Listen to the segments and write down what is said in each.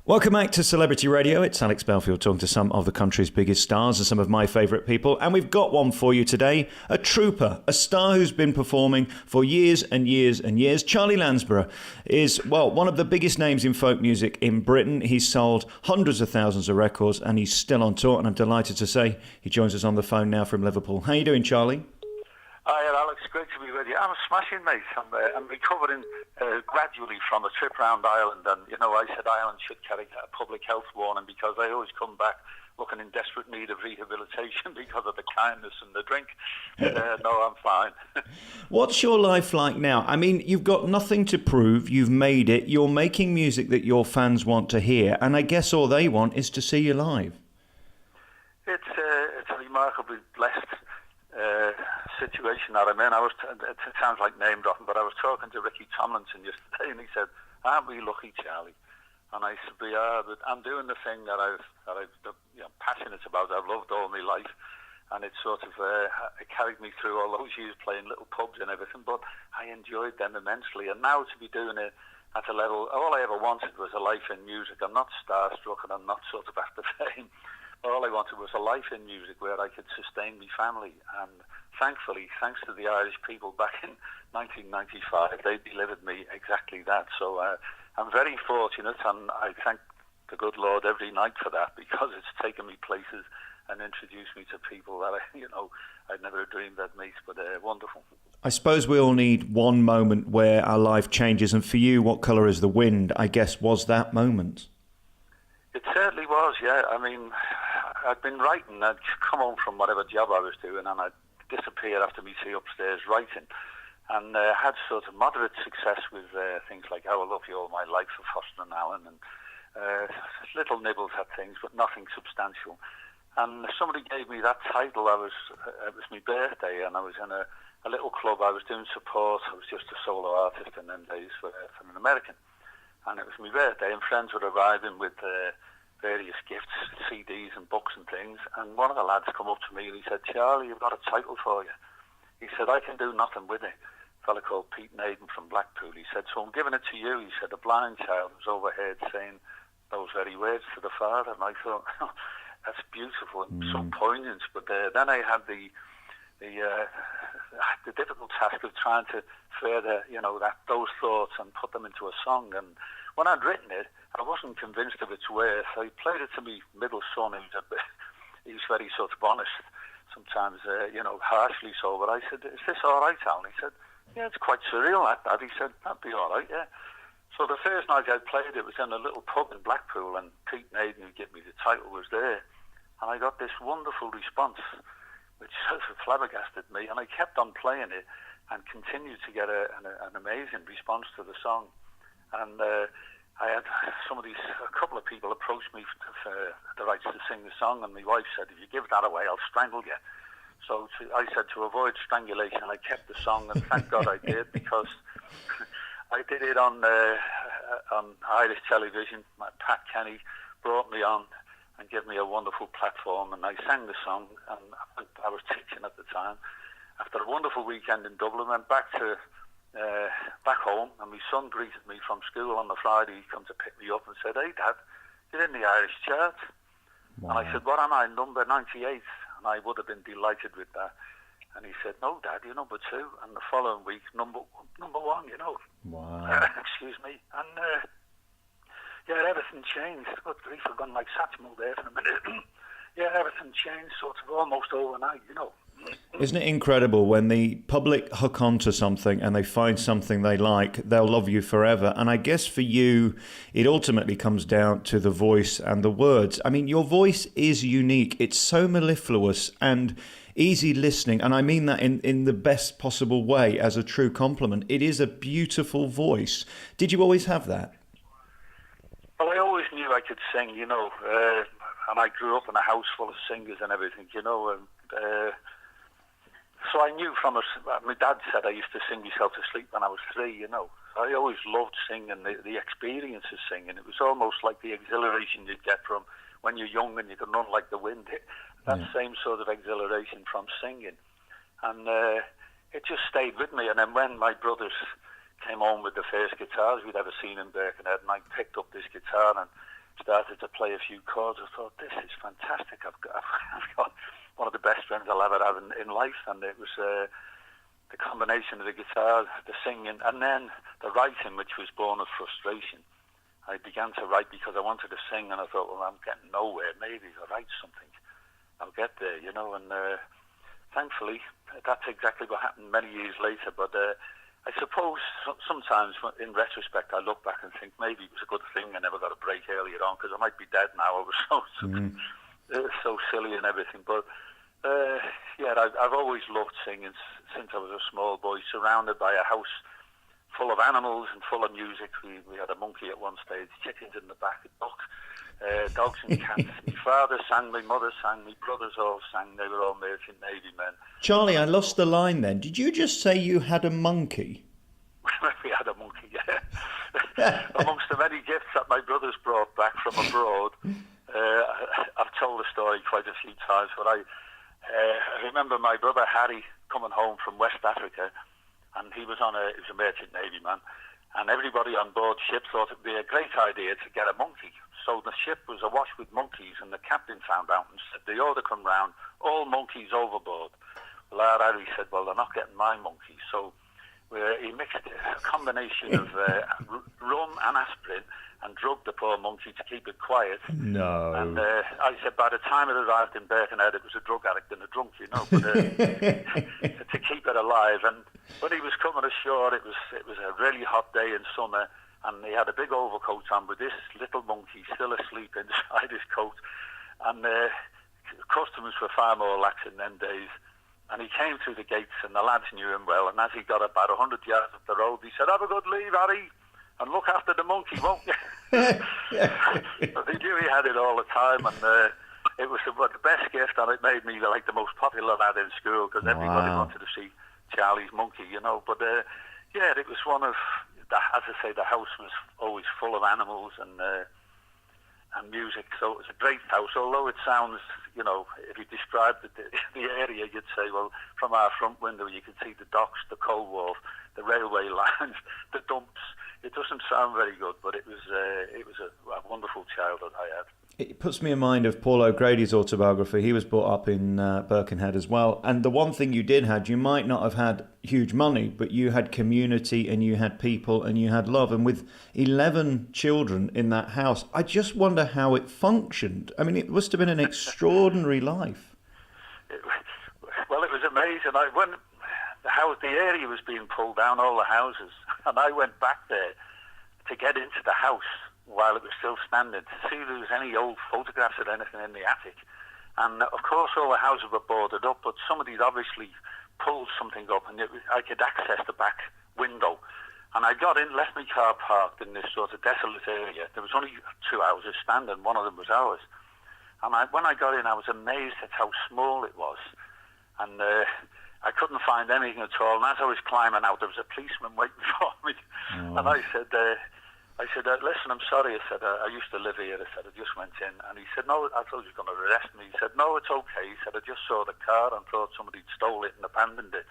Welcome back to Celebrity Radio. It's Alex Belfield talking to some of the country's biggest stars and some of my favourite people. And we've got one for you today, a trooper, a star who's been performing for years and years and years. Charlie Landsborough is, well, one of the biggest names in folk music in Britain. He's sold hundreds of thousands of records and he's still on tour. And I'm delighted to say he joins us on the phone now from Liverpool. How you doing, Charlie? Hi, Alex. Great to be with you. I'm smashing, mate. I'm recovering gradually from a trip around Ireland. And, you know, I said Ireland should carry a public health warning because I always come back looking in desperate need of rehabilitation because of the kindness and the drink. No, I'm fine. What's your life like now? I mean, you've got nothing to prove. You've made it. You're making music that your fans want to hear. And I guess all they want is to see you live. It's a remarkably blessed situation that I'm in. It sounds like name dropping, but I was talking to Ricky Tomlinson yesterday, and he said, "Aren't we lucky, Charlie?" And I said, "We are, but I'm doing the thing that I've passionate about. I've loved all my life, and it sort of it carried me through all those years playing little pubs and everything. But I enjoyed them immensely, and now to be doing it at a level, all I ever wanted was a life in music. I'm not starstruck, and I'm not sort of after fame. All I wanted was a life in music where I could sustain my family, and thankfully, thanks to the Irish people back in 1995, they delivered me exactly that. So I'm very fortunate, and I thank the good Lord every night for that, because it's taken me places and introduced me to people that I'd never dreamed I'd meet. But wonderful. I suppose we all need one moment where our life changes, and for you, What Colour Is the Wind, I guess, was that moment. It certainly was, yeah. I mean, I'd been writing. I'd come home from whatever job I was doing, and I'd disappear after me tea upstairs writing, and had sort of moderate success with things like "I Will Love You All My Life" for Foster and Allen, and little nibbles at things, but nothing substantial. And somebody gave me that title. It was my birthday, and I was in a little club. I was doing support. I was just a solo artist in them days for an American, and it was my birthday, and friends were arriving with various gifts, CDs and books and things, and one of the lads come up to me and he said, "Charlie, you've got a title for you." He said, "I can do nothing with it." A fellow called Pete Naden from Blackpool. He said, "So I'm giving it to you." He said, "A blind child was overheard saying those very words to the father." And I thought, that's beautiful and so poignant. But then I had the difficult task of trying to further, those thoughts and put them into a song. And when I'd written it, I wasn't convinced of its worth. I played it to my middle son, he was very sort of honest, sometimes, harshly so. But I said, "Is this all right, Alan?" He said, "Yeah, it's quite surreal, that." He said, "That'd be all right, yeah." So the first night I played it was in a little pub in Blackpool, and Pete Naden, who gave me the title, was there. And I got this wonderful response, which sort of flabbergasted me. And I kept on playing it and continued to get an amazing response to the song. And I had a couple of people approached me for the rights to sing the song, and my wife said, "If you give that away, I'll strangle you." So I said, to avoid strangulation, I kept the song, and thank God I did, because I did it on Irish television. Pat Kenny brought me on and gave me a wonderful platform, and I sang the song, and I was teaching at the time. After a wonderful weekend in Dublin, went back home, and my son greeted me from school on the Friday. He come to pick me up and said, "Hey, Dad, you're in the Irish chart." Wow. And I said, "What am I, number 98? And I would have been delighted with that. And he said, "No, Dad, you're number 2. And the following week, number 1, Wow. Excuse me. And everything changed. Good grief, I've gone like Satchmo there for a minute. Yeah, everything changed sort of almost overnight, Isn't it incredible when the public hook onto something and they find something they like, they'll love you forever. And I guess for you, it ultimately comes down to the voice and the words. I mean, your voice is unique. It's so mellifluous and easy listening. And I mean that in the best possible way, as a true compliment. It is a beautiful voice. Did you always have that? Well, I always knew I could sing, and I grew up in a house full of singers and everything, so I knew my dad said I used to sing myself to sleep when I was 3, I always loved singing, the experience of singing. It was almost like the exhilaration you'd get from when you're young and you can run like the wind. That same sort of exhilaration from singing. And it just stayed with me. And then when my brothers came home with the first guitars we'd ever seen in Birkenhead, and I picked up this guitar, and started to play a few chords, I thought, this is fantastic. I've got one of the best friends I'll ever have in life, and it was the combination of the guitar, the singing, and then the writing, which was born of frustration. I began to write because I wanted to sing, and I thought, well, I'm getting nowhere. Maybe if I write something, I'll get there, you know. And thankfully, that's exactly what happened many years later. But I suppose sometimes, in retrospect, I look back and think maybe it was a good thing I never got a break earlier on, because I might be dead now. I was so silly and everything. But yeah, I've always loved singing since I was a small boy, surrounded by a house full of animals and full of music. We had a monkey at one stage, chickens in the back, a duck, dogs and cats. My father sang, my mother sang, my brothers all sang. They were all merchant navy men. Charlie, I lost the line then. Did you just say you had a monkey? We had a monkey, yeah. Amongst the many gifts that my brothers brought back from abroad, I've told the story quite a few times, but I remember my brother Harry coming home from West Africa, and he was a merchant navy man, and everybody on board ship thought it'd be a great idea to get a monkey. So the ship was awash with monkeys, and the captain found out and said, the order come round, all monkeys overboard. Well, Harry said, well, they're not getting my monkey. So he mixed a combination of rum and aspirin and drugged the poor monkey to keep it quiet. No. And I said, by the time it arrived in Birkenhead, it was a drug addict and a drunk, you know, but, to keep it alive. And when he was coming ashore, it was a really hot day in summer, and he had a big overcoat on with this little monkey still asleep inside his coat. And customers were far more lax in them days. And he came through the gates, and the lads knew him well. And as he got about 100 yards up the road, he said, have a good leave, Harry, and look after the monkey, won't you? But they knew he had it all the time, and it was the best gift, and it made me like the most popular lad in school, because everybody wanted to see Charlie's monkey, you know. But yeah, it was one of, as I say, the house was always full of animals and music, so it was a great house. Although it sounds, you know, if you described the area, you'd say, well, from our front window you could see the docks, the coal wharf, the railway lines, the dumps. It doesn't sound very good, but it was a wonderful childhood I had. It puts me in mind of Paul O'Grady's autobiography. He was brought up in Birkenhead as well. And the one thing you did have, you might not have had huge money, but you had community and you had people and you had love. And with 11 children in that house, I just wonder how it functioned. I mean, it must have been an extraordinary life. Well, it was amazing. When the area was being pulled down, all the houses, and I went back there to get into the house while it was still standing, to see if there was any old photographs or anything in the attic. And of course all the houses were boarded up, but somebody'd obviously pulled something up, and I could access the back window. And I got in, left my car parked in this sort of desolate area. There was only 2 houses standing, one of them was ours. And when I got in, I was amazed at how small it was. And I couldn't find anything at all. And as I was climbing out, there was a policeman waiting for me. Oh. And I said, listen, I'm sorry. I said, I used to live here. I said, I just went in. And he said, no, I thought he was going to arrest me. He said, no, it's okay. He said, I just saw the car and thought somebody'd stole it and abandoned it.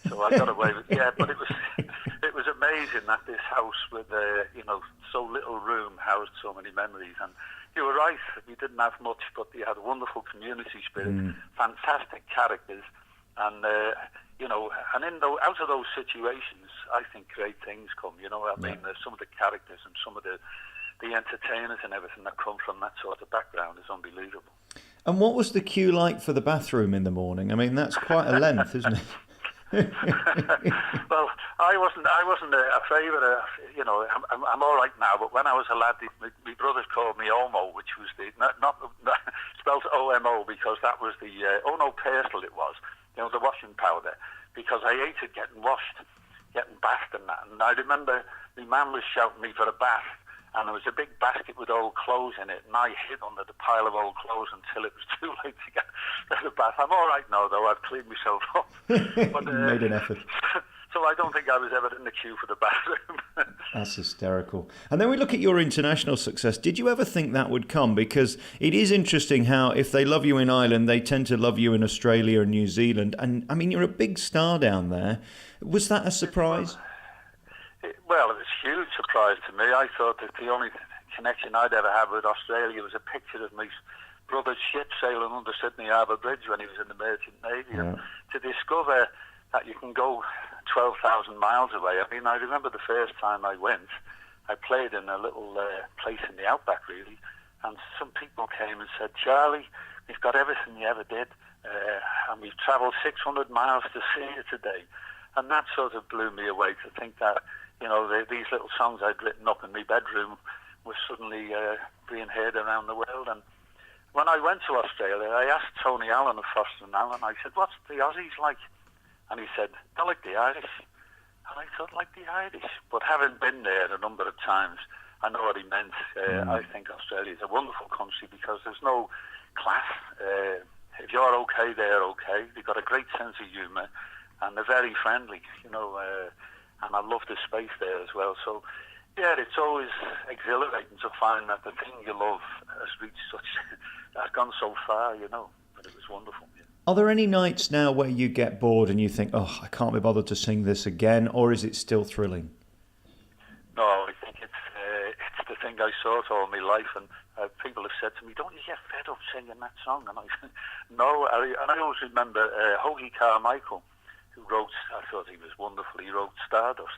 So I got away with it. Yeah, but it was amazing that this house with, so little room housed so many memories. And you were right. We didn't have much, but we had a wonderful community spirit, fantastic characters. And, and out of those situations, I think great things come, you know. I mean, some of the characters and some of the entertainers and everything that come from that sort of background is unbelievable. And what was the queue like for the bathroom in the morning? I mean, that's quite a length, isn't it? Well, I wasn't a favourite. I'm all right now, but when I was a lad, my brothers called me Omo, which was not spelled O-M-O, because that was the Perstal it was, you know, the washing powder, because I hated getting washed, getting bathed and that. And I remember my mum was shouting me for a bath, and there was a big basket with old clothes in it, and I hid under the pile of old clothes until it was too late to get the bath. I'm all right now, though. I've cleaned myself up. But, made an effort. So I don't think I was ever in the queue for the bathroom. That's hysterical. And then we look at your international success. Did you ever think that would come? Because it is interesting how if they love you in Ireland, they tend to love you in Australia and New Zealand. And, I mean, you're a big star down there. Was that a surprise? Well, it was a huge surprise to me. I thought that the only connection I'd ever had with Australia was a picture of my brother's ship sailing under Sydney Harbour Bridge when he was in the Merchant Navy. Yeah. And to discover that you can go 12,000 miles away. I mean, I remember the first time I went, I played in a little place in the outback, really, and some people came and said, Charlie, we've got everything you ever did, and we've travelled 600 miles to see you today. And that sort of blew me away to think that, you know, these little songs I'd written up in my bedroom were suddenly being heard around the world. And when I went to Australia, I asked Tony Allen of Foster and Allen, I said, what's the Aussies like? And he said, they're like the Irish. And I thought, like the Irish. But having been there a number of times, I know what he meant. I think Australia is a wonderful country because there's no class. If you're okay, they're okay. They've got a great sense of humour, and they're very friendly, you know, and I love the space there as well. So, yeah, it's always exhilarating to find that the thing you love has reached such, has gone so far, you know, but it was wonderful. Yeah. Are there any nights now where you get bored and you think, oh, I can't be bothered to sing this again, or is it still thrilling? No, I think it's the thing I sought all my life, and people have said to me, don't you get fed up singing that song? And I said, no, and I always remember Hoagie Carmichael, who wrote, I thought he was wonderful, he wrote Stardust.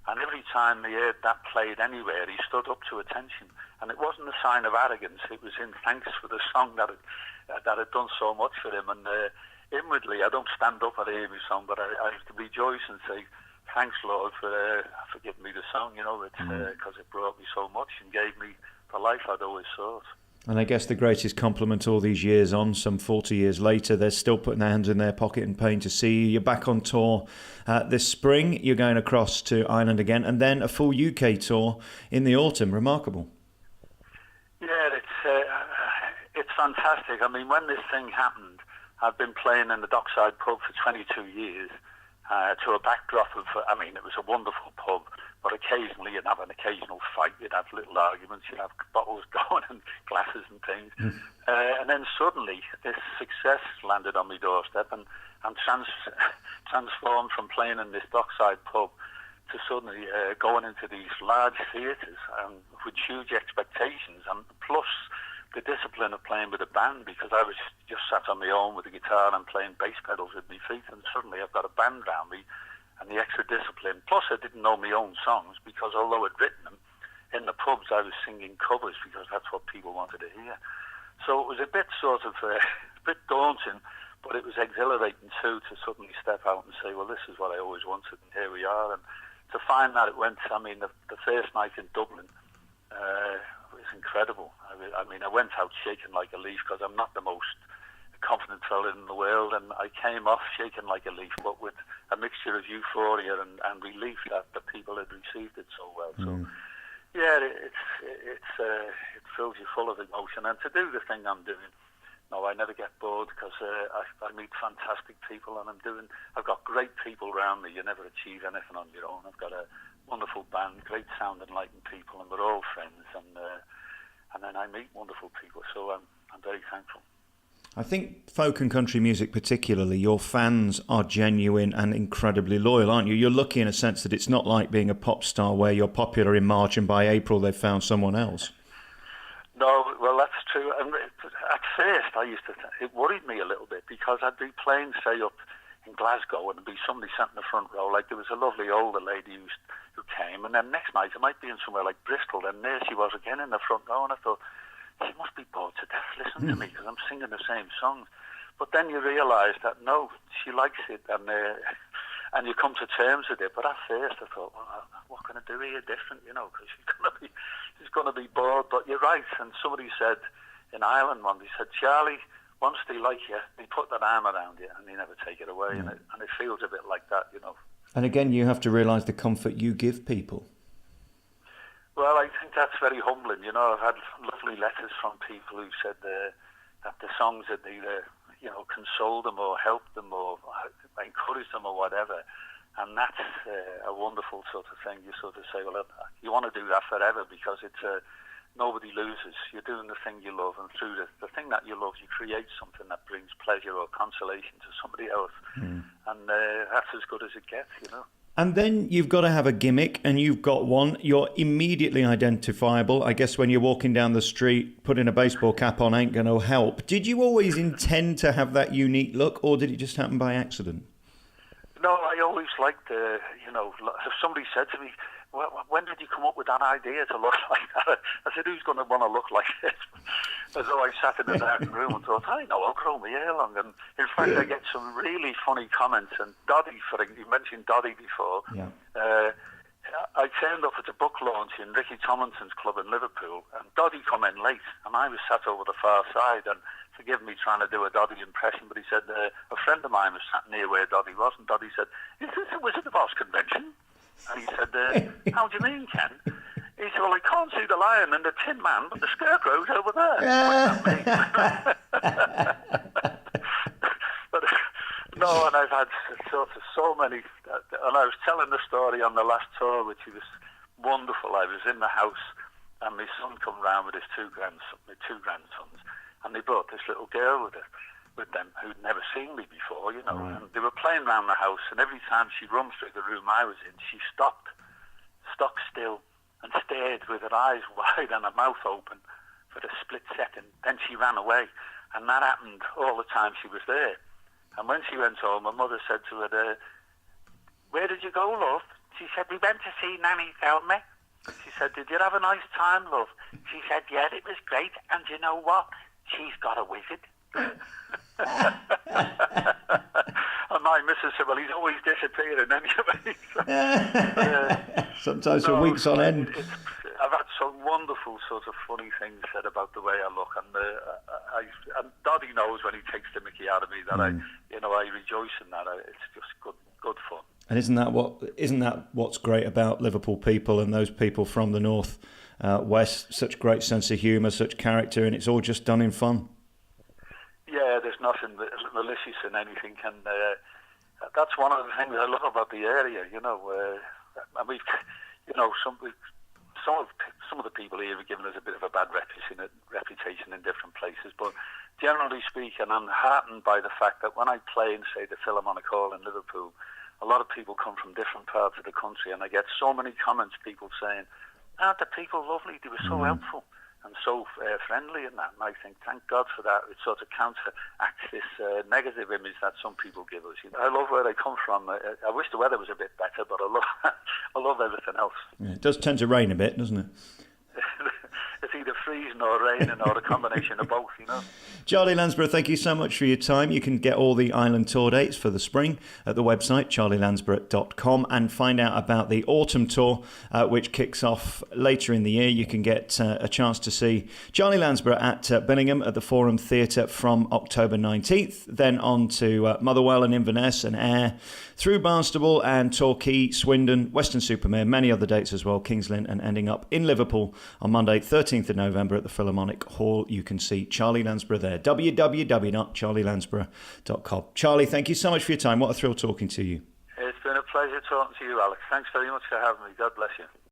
And every time he heard that played anywhere, he stood up to attention. And it wasn't a sign of arrogance, it was in thanks for the song that had done so much for him. And inwardly, I don't stand up at every song, but I have to rejoice and say, thanks, Lord, for giving me the song, you know, because it brought me so much and gave me the life I'd always sought. And I guess the greatest compliment all these years on, some 40 years later, they're still putting their hands in their pocket and paying to see you. You're back on tour this spring. You're going across to Ireland again, and then a full UK tour in the autumn. Remarkable. Yeah, it's fantastic. I mean, when this thing happened, I've been playing in the Dockside pub for 22 years to a backdrop of, I mean, it was a wonderful pub, but occasionally you'd have an occasional fight, you'd have little arguments, you'd have bottles going and glasses and things. And then suddenly this success landed on my doorstep and transformed from playing in this Dockside pub to suddenly going into these large theatres with huge expectations, and plus the discipline of playing with a band, because I was just sat on my own with a guitar and playing bass pedals with my feet, and suddenly I've got a band around me, and the extra discipline. Plus I didn't know my own songs, because although I'd written them, in the pubs I was singing covers because that's what people wanted to hear. So it was a bit sort of, a bit daunting, but it was exhilarating too to suddenly step out and say, well, this is what I always wanted, and here we are. And to find that it went, I mean, the first night in Dublin, was incredible. I mean, I went out shaking like a leaf because I'm not the most confident fella in the world, and I came off shaking like a leaf, but with a mixture of euphoria and relief that the people had received it so well. So, yeah, it fills you full of emotion, and to do the thing I'm doing, no, I never get bored because I meet fantastic people, and I've got great people around me. You never achieve anything on your own. I've got a wonderful band, great sound enlightened people, and we're all friends, and then I meet wonderful people, so I'm very thankful. I think folk and country music particularly, your fans are genuine and incredibly loyal, aren't you? You're lucky in a sense that it's not like being a pop star where you're popular in March and by April they've found someone else. No, well, that's true. And at first, it worried me a little bit because I'd be playing, say, up in Glasgow, and there'd be somebody sat in the front row. Like there was a lovely older lady who came, and then next night I might be in somewhere like Bristol, and there she was again in the front row, and I thought, she must be bored to death listening to me because I'm singing the same songs. But then you realise that no, she likes it, and you come to terms with it. But at first I thought, well, what can I do here different, you know? Because she's going to be bored. But you're right. And somebody said in Ireland one, they said, Charlie, once they like you, they put that arm around you and they never take it away. And it feels a bit like that, you know. And again, you have to realise the comfort you give people. Well, I think that's very humbling. You know, I've had lovely letters from people who said that the songs had either, you know, consoled them or helped them or encouraged them or whatever. And that's a wonderful sort of thing. You sort of say, well, you want to do that forever because it's nobody loses. You're doing the thing you love, and through the thing that you love, you create something that brings pleasure or consolation to somebody else. And that's as good as it gets, you know. And then you've got to have a gimmick, and you've got one. You're immediately identifiable. I guess when you're walking down the street, putting a baseball cap on ain't going to help. Did you always intend to have that unique look, or did it just happen by accident? No, I always liked, if somebody said to me, when did you come up with that idea to look like that? I said, who's going to want to look like this? As though I sat in the dark room and thought, I know, I'll grow my hair long. And in fact, I get some really funny comments. And Doddy, you mentioned Doddy before. Yeah. I turned up at the book launch in Ricky Tomlinson's club in Liverpool, and Doddy come in late, and I was sat over the far side. And forgive me trying to do a Doddy impression, but he said, a friend of mine was sat near where Doddy was, and Doddy said, is this a Wizard of Oz convention? And he said, how do you mean, Ken? He said, well, I can't see the lion and the Tin Man, but the Scarecrow's over there. But, no, and I've had sort of so many, and I was telling the story on the last tour, which was wonderful. I was in the house, and my son come round with his two grandsons, and they brought this little girl with them who'd never seen me before, Right. and they were playing around the house, and every time she runs through the room I was in, she stopped still, and stared with her eyes wide and her mouth open for a split second. Then she ran away, and that happened all the time she was there. And when she went home, her mother said to her, where did you go, love? She said, we went to see Nanny Thelma. She said, did you have a nice time, love? She said, yeah, it was great, and you know what? She's got a wizard. And my missus said, well, he's always disappearing anyway. Sometimes for weeks on end. I've had some wonderful sort of funny things said about the way I look, and Doddy knows when he takes the mickey out of me that I rejoice in that. It's just good fun. And isn't that what's great about Liverpool people and those people from the north west? Such great sense of humour, such character, and it's all just done in fun. Yeah, there's nothing malicious in anything, and that's one of the things I love about the area. And we've, some of the people here have given us a bit of a bad reputation in different places, but generally speaking, I'm heartened by the fact that when I play in, say, the Philharmonic Hall in Liverpool, a lot of people come from different parts of the country, and I get so many comments, people saying, the people lovely, they were so helpful and so friendly and that, and I think, thank God for that. It sort of counteracts this negative image that some people give us. I love where they come from. I wish the weather was a bit better, but I love everything else. Yeah, it does tend to rain a bit, doesn't it? It's either freezing or raining or a combination of both, Charlie Landsborough, thank you so much for your time. You can get all the island tour dates for the spring at the website charlielandsborough.com and find out about the autumn tour, which kicks off later in the year. You can get a chance to see Charlie Landsborough at Billingham at the Forum Theatre from October 19th, then on to Motherwell and Inverness and Ayr, through Barnstaple and Torquay, Swindon, Weston-super-Mare, many other dates as well, Kings Lynn, and ending up in Liverpool on Monday, 13th of November at the Philharmonic Hall. You can see Charlie Landsborough there, www.charlielandsborough.com. Charlie, thank you so much for your time. What a thrill talking to you. It's been a pleasure talking to you, Alex. Thanks very much for having me. God bless you.